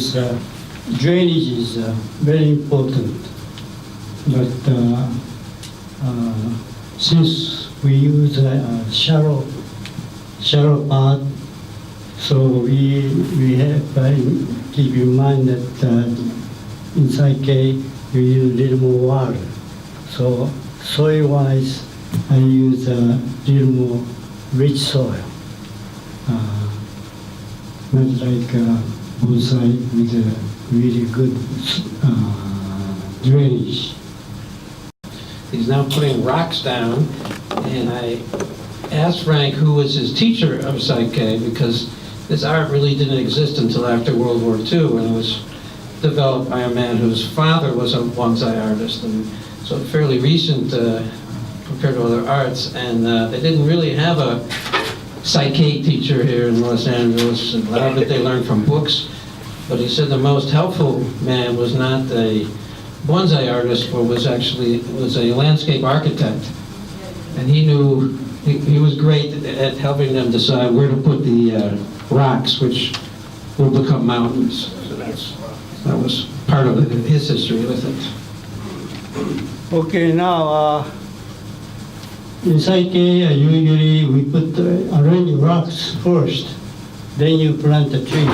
because drainage is very important. But since we use a shallow part, so we have to keep in mind that in Saikei we use a little more water. So soil-wise, I use a little more rich soil, not like bonsai with a really good drainage. He's now putting rocks down, and I asked Frank who was his teacher of Saikei, because this art really didn't exist until after World War II, and it was developed by a man whose father was a bonsai artist, and so fairly recent compared to other arts. And they didn't really have a Saikei teacher here in Los Angeles, and a lot of it they learned from books. But he said the most helpful man was not a bonsai artist, but was a landscape architect, and he knew he was great at helping them decide where to put the rocks, which will become mountains. So that was part of his history with it. Okay, now in Saikei, usually we put arrange rocks first, then you plant a tree.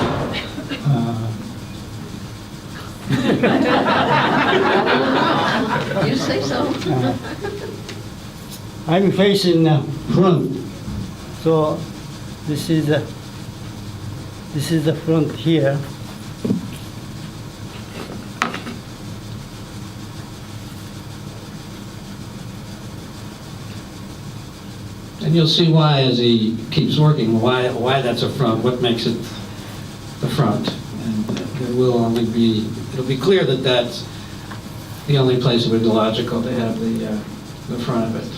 You say so. I'm facing the front, so this is the front here. And you'll see why as he keeps working, why that's a front, what makes it the front. And it'll be clear that that's the only place it would be logical to have the front of it.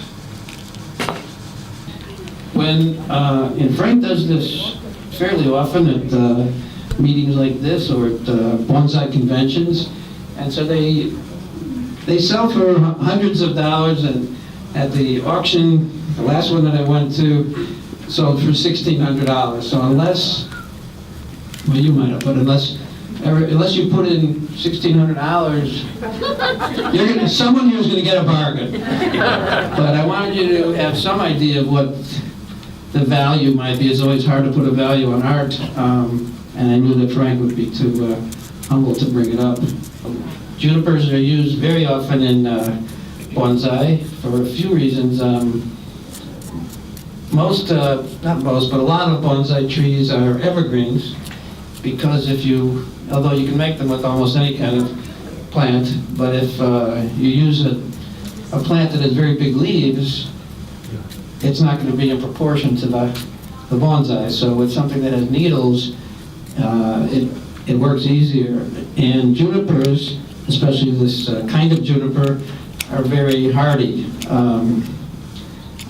And Frank does this fairly often at meetings like this or at bonsai conventions, and so they sell for hundreds of dollars, and at the auction, the last one that I went to, sold for $1,600. So unless, well, you might have, but unless you put in $1,600, someone here is going to get a bargain. But I wanted you to have some idea of what the value might be. It's always hard to put a value on art, and I knew that Frank would be too humble to bring it up. Junipers are used very often in bonsai for a few reasons. Not most, but a lot of bonsai trees are evergreens, because although you can make them with almost any kind of plant, but if you use a plant that has very big leaves, it's not going to be in proportion to the bonsai. So with something that has needles, it works easier. And junipers, especially this kind of juniper, are very hardy.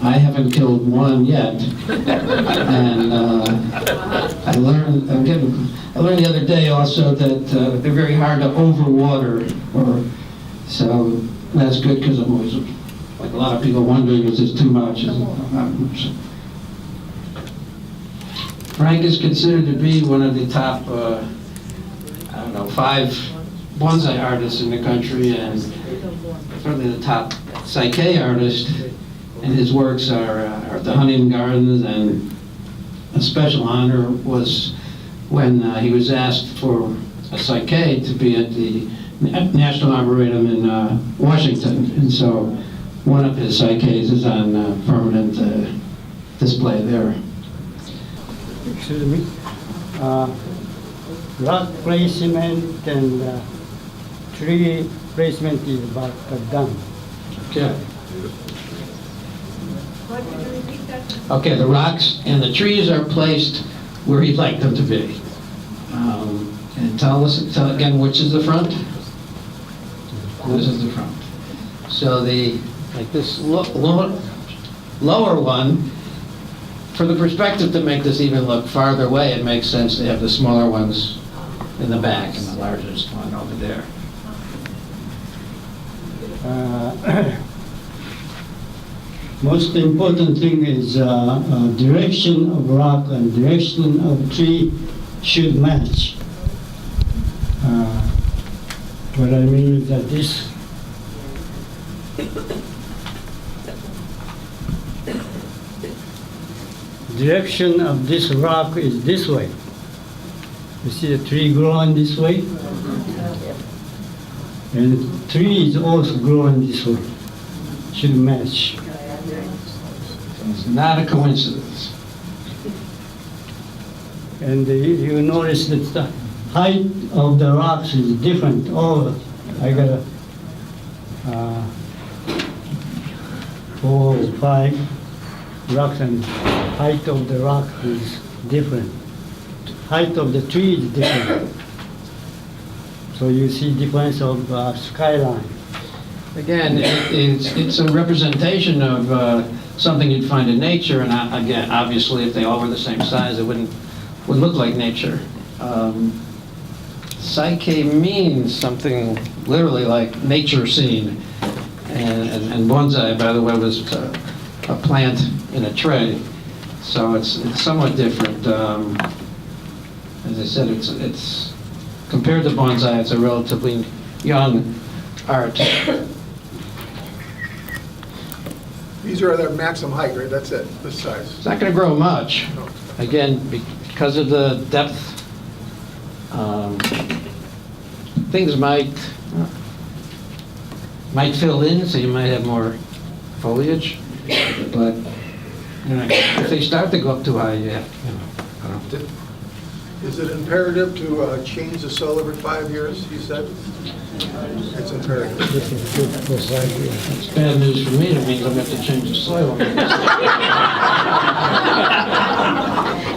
I haven't killed one yet, and I learned the other day also that they're very hard to overwater, so that's good, because I'm always, like a lot of people, wondering, is this too much? Frank is considered to be one of the top, 5 bonsai artists in the country, and certainly the top Saikei artist. And his works are the Hunting Gardens, and a special honor was when he was asked for a Saikei to be at the National Arboretum in Washington. And so one of his Saikeis is on permanent display there. Excuse me. Rock placement and tree placement is about done. Okay. Okay, the rocks and the trees are placed where he'd like them to be. And tell again, which is the front? This is the front. So this lower one, for the perspective to make this even look farther away, it makes sense to have the smaller ones in the back and the largest one over there. Most important thing is direction of rock and direction of tree should match. what I mean is that this direction of this rock is this way. You see the tree growing this way? And the tree is also growing this way. Should match. It's not a coincidence. And you notice that the height of the rocks is different. Oh, I got a 4 or 5 rocks, and height of the rock is different. Height of the tree is different. So you see difference of skyline. Again, it's a representation of something you'd find in nature, and again, obviously, if they all were the same size, it would look like nature. Saikei means something literally like nature scene, and bonsai, by the way, was a plant in a tray, so it's somewhat different. As I said, it's compared to bonsai, it's a relatively young art. These are their maximum height, right? That's it, this size. It's not going to grow much. Again, because of the depth, things might fill in, so you might have more foliage. But if they start to go up too high, yeah. Is it imperative to change the soil every 5 years, you said? It's imperative. This is good for side. It's bad news for me. It means I'm going to have to change the soil.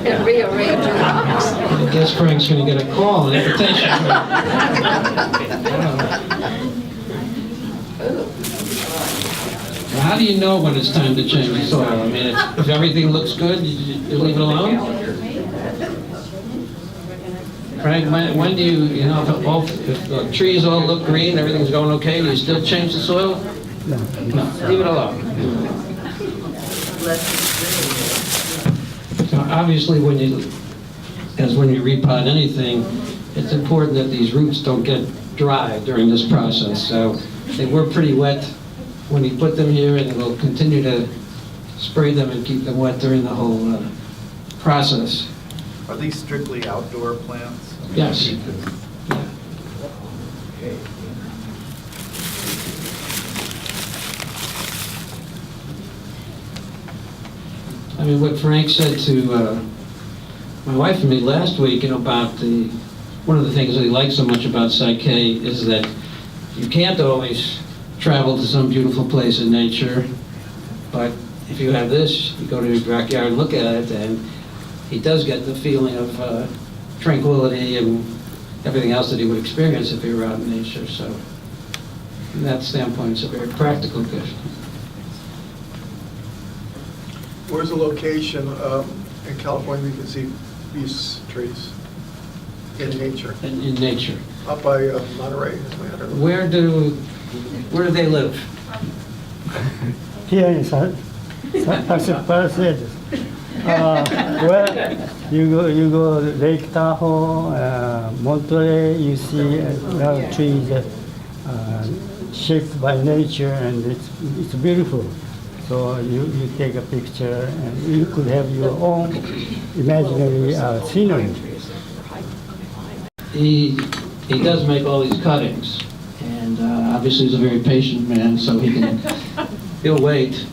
And rearrange your rocks. I guess Frank's going to get a call, an invitation. Well, how do you know when it's time to change the soil? I mean, if everything looks good, you leave it alone? Frank, when do you know, if the trees all look green, everything's going okay, do you still change the soil? No. No, leave it alone. So obviously, when you repot anything, it's important that these roots don't get dry during this process. So they were pretty wet when you put them here, and we'll continue to spray them and keep them wet during the whole process. Are these strictly outdoor plants? Yes. Yeah. I mean, what Frank said to my wife and me last week, about one of the things that he likes so much about Saikei is that you can't always travel to some beautiful place in nature, but if you have this, you go to your backyard and look at it, and he does get the feeling of tranquility and everything else that he would experience if he were out in nature. So from that standpoint, it's a very practical gift. Where's the location in California we can see these trees in nature? In nature. Up by Monterey? Where do they live? Here in San Palisades. Well, you go Lake Tahoe, Monterey, you see a lot of trees shaped by nature, and it's beautiful. So you take a picture, and you could have your own imaginary scenery. He does make all these cuttings, and obviously he's a very patient man, so he'll wait.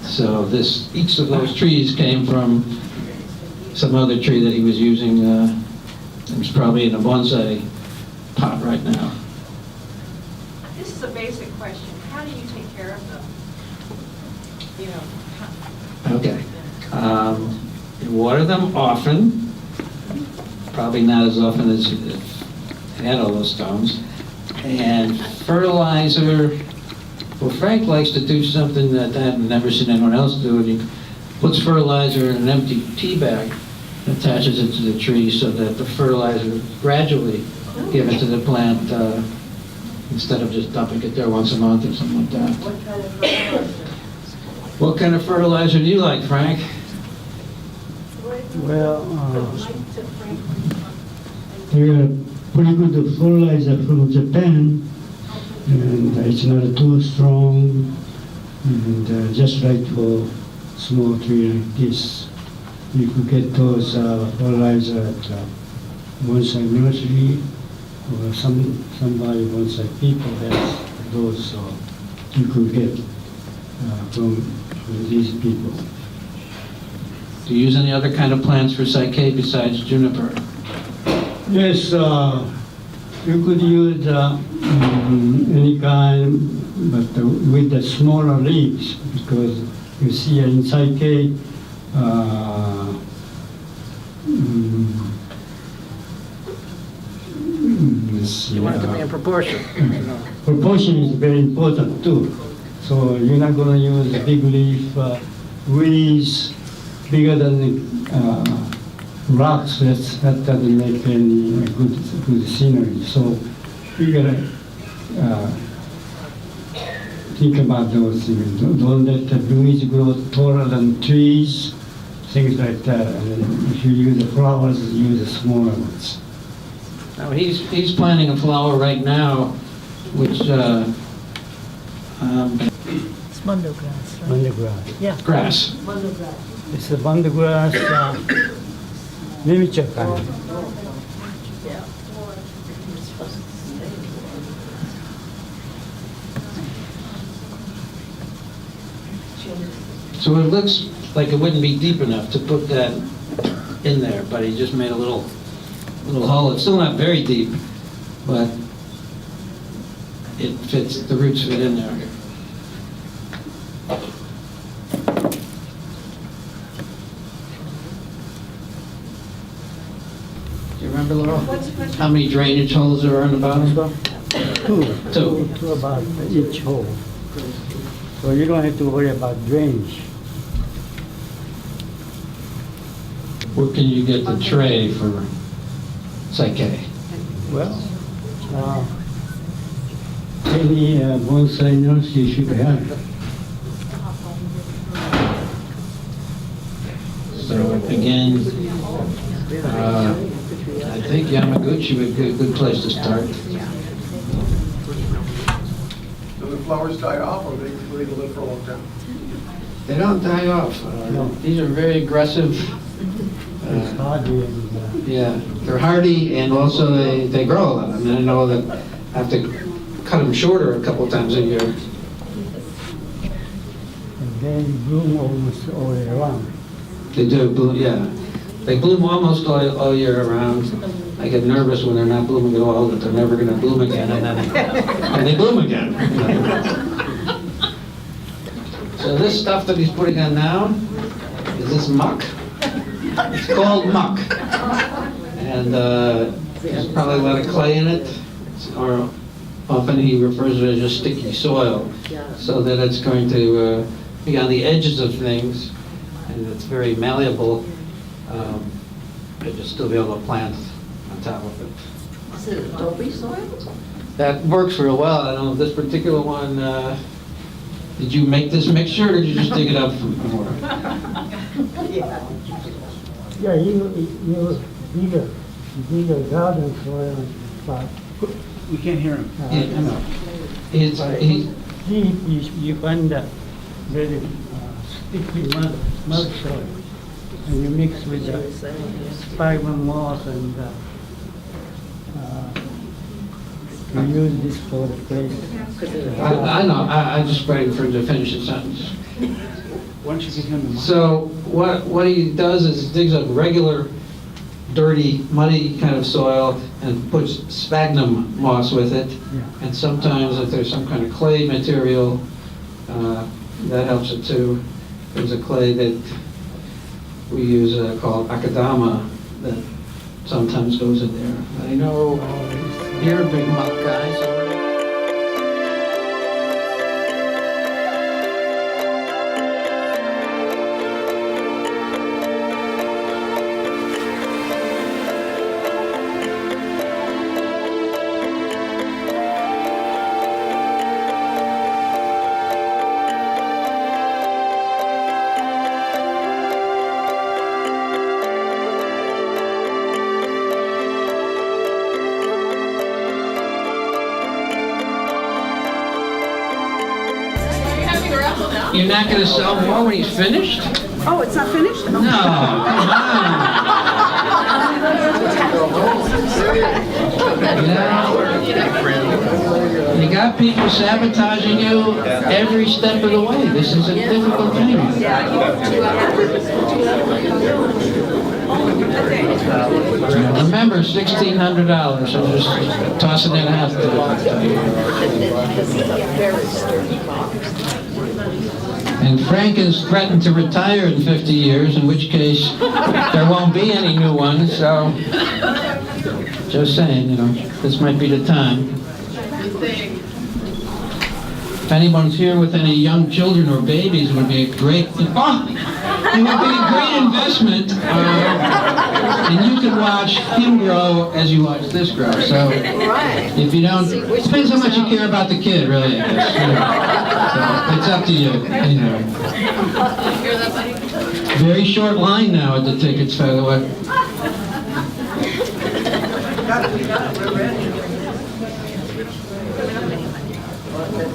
So each of those trees came from some other tree that he was using. It's probably in a bonsai pot right now. This is a basic question. How do you take care of them? Okay. You water them often, probably not as often as it had all those stones. And fertilizer, well, Frank likes to do something that I've never seen anyone else do. He puts fertilizer in an empty tea bag and attaches it to the tree so that the fertilizer gradually given to the plant instead of just dumping it there once a month or something like that. What kind of fertilizer? What kind of fertilizer do you like, Frank? Well, They are pretty good fertilizer from Japan, and it's not too strong, and just right for small tree like this. You could get those fertilizer at bonsai nursery, or somebody bonsai people has those, so you could get from these people. Do you use any other kind of plants for Saikei besides juniper? Yes, you could use any kind, but with the smaller leaves, because you see in Saikei, You want it to be in proportion. proportion is very important too. So you're not going to use a big leaf, trees bigger than rocks. That doesn't make any good scenery. So you gotta think about those things. Don't let the trees grow taller than trees, things like that. And if you use the flowers, use the smaller ones. Now, he's planting a flower right now, which, It's mundo grass, right? Undergrass. Yeah. grass. Mundo grass. It's a undergrass miniature kind. Yeah. So it looks like it wouldn't be deep enough to put that in there, but he just made a little hole. It's still not very deep, but it fits, the roots fit in there. Do you remember, Laurel? What's the question? How many drainage holes there are on the bottom? Two about each hole. So you don't have to worry about drainage. Where can you get the tray for Saikei? Well, any bonsai nursery should have. So again, I think Yamaguchi would be a good place to start. Do the flowers die off, or they live for a long time? They don't die off. No. These are very aggressive. It's hardy and Yeah, they're hardy, and also they grow a lot. I mean, I know that I have to cut them shorter a couple times a year. they bloom almost all year round. They do bloom, yeah. They bloom almost all year around. I get nervous when they're not blooming at all, that they're never going to bloom again, and they bloom again. So this stuff that he's putting on now, is this muck? It's called muck. And there's probably a lot of clay in it, or often he refers to it as just sticky soil, so that it's going to be on the edges of things, and it's very malleable, but you'll still be able to plant on top of it. Is it adobe soil? That works real well. I don't know if this particular one, did you make this mixture, or did you just dig it up from somewhere? Yeah, you dig a garden soil, but We can't hear him. Yeah, I know. It's, he, deep you find that very sticky mud soil, and you mix with the spider moss and you use this for the place. I know, I just waiting for him to finish his sentence. Why don't you give him the mic? So what he does is digs up regular, dirty, muddy kind of soil and puts sphagnum moss with it. Yeah. And sometimes if there's some kind of clay material, that helps it too. There's a clay that we use called akadama that sometimes goes in there. I know you're a big muck guy, so. You're not gonna sell more when he's finished? Oh, it's not finished? No, come on. You got people sabotaging you every step of the way. This is a difficult thing. Remember, $1,600, so just tossing it out there. And Frank has threatened to retire in 50 years, in which case there won't be any new ones, so just saying, this might be the time. If anyone's here with any young children or babies, it would be a great, it would be a great investment, and you could watch him grow as you watch this grow. So if you don't, it depends how much you care about the kid, really, I guess. So it's up to you. Very short line now at the tickets, by the way.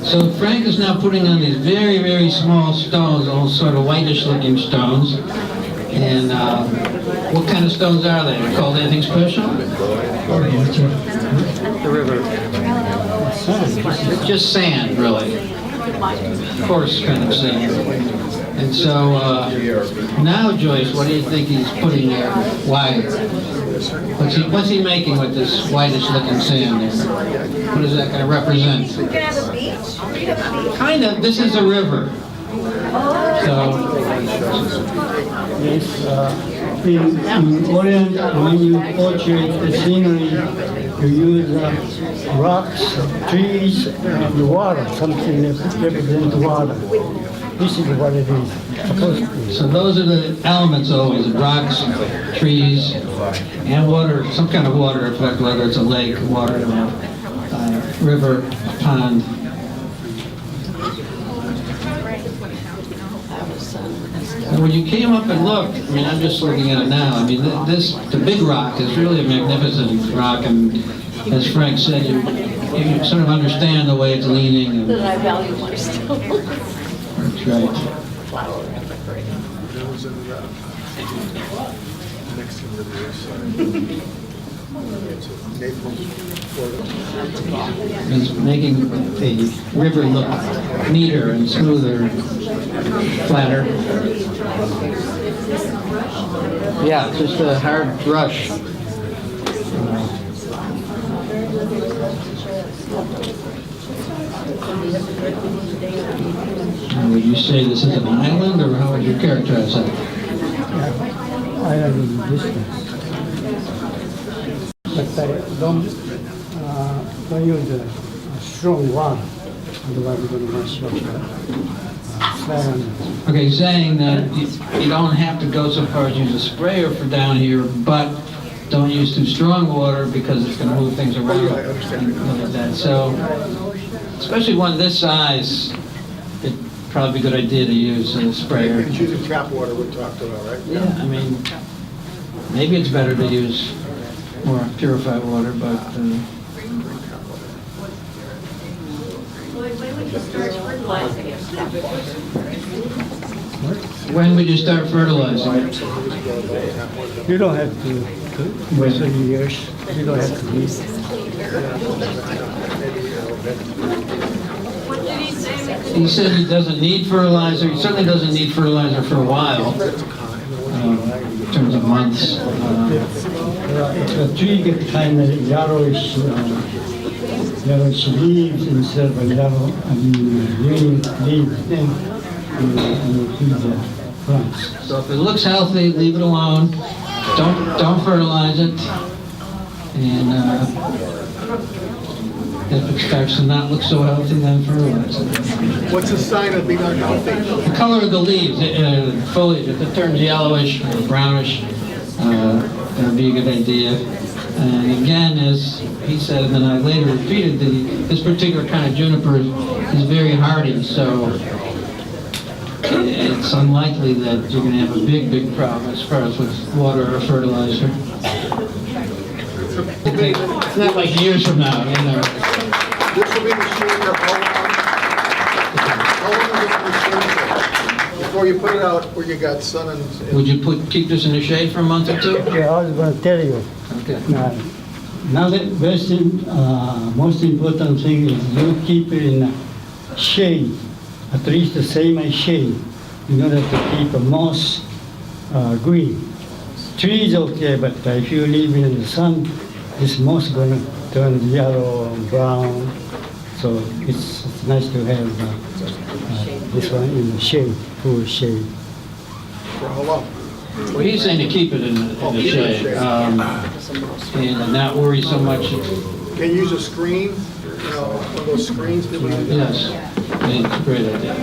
So Frank is now putting on these very, very small stones, all sort of whitish-looking stones. And what kind of stones are they? They're called anything special? The river. It's just sand, really. Coarse kind of sand. And so now, Joyce, what do you think he's putting there? Why? What's he making with this whitish-looking sand there? What is that going to represent? We can have a beach. We have a beach. Kind of. This is a river. So, Yes, in Orient, when you portray the scenery, you use rocks, trees, and water, something that represents water. This is what it is supposed to be. so those are the elements always: rocks, trees, and water. Some kind of water effect, whether it's a lake, water, river, pond. And when you came up and looked, I mean, I'm just looking at it now. I mean, the big rock is really a magnificent rock, and as Frank said, you sort of understand the way it's leaning. And, That I value my stones. that's right. That was in the, next to the other side. It's Naples, Florida. It's making the river look neater and smoother, flatter. Yeah, it's just a hard brush. Would you say this is an island, or how would you characterize it? Island in the distance. But don't use strong water, otherwise you're going to mess up sand. Okay, saying that you don't have to go so far as use a sprayer for down here, but don't use too strong water because it's going to move things around. I understand. And look at that. So, especially one this size, it'd probably be a good idea to use a sprayer. And choosing tap water we talked about, right? Yeah, I mean, maybe it's better to use more purified water, but when would you start fertilizing? You don't have to wait 30 years. You don't have to be. What did he say? He said he doesn't need fertilizer. He certainly doesn't need fertilizer for a while, in terms of months. The tree gets kind of yellowish leaves instead of green leaves. Then you feed the plants. So if it looks healthy, leave it alone. Don't fertilize it. And if it starts to not look so healthy, then fertilize it. What's a sign of being unhealthy? The color of the leaves, the foliage, if it turns yellowish or brownish, that would be a good idea. And again, as he said, and then I later repeated, this particular kind of juniper is very hardy, so it's unlikely that you're going to have a big problem as far as with water or fertilizer. It's not like years from now, This will be the shooter. How long is this machine for? Or you put it out where you got sun and... Would you keep this in the shade for a month or two? Yeah, I was going to tell you. Okay. Now the most important thing is you keep it in shade, at least the same shade, in order to keep the moss green. Trees okay, but if you leave it in the sun, this moss gonna turn yellow, brown. So it's nice to have this one in the shade, full shade. For how long? Well, he's saying to keep it in the shade, and not worry so much. Can you use a screen? You know, one of those screens that we use? Yes, I think it's a great idea.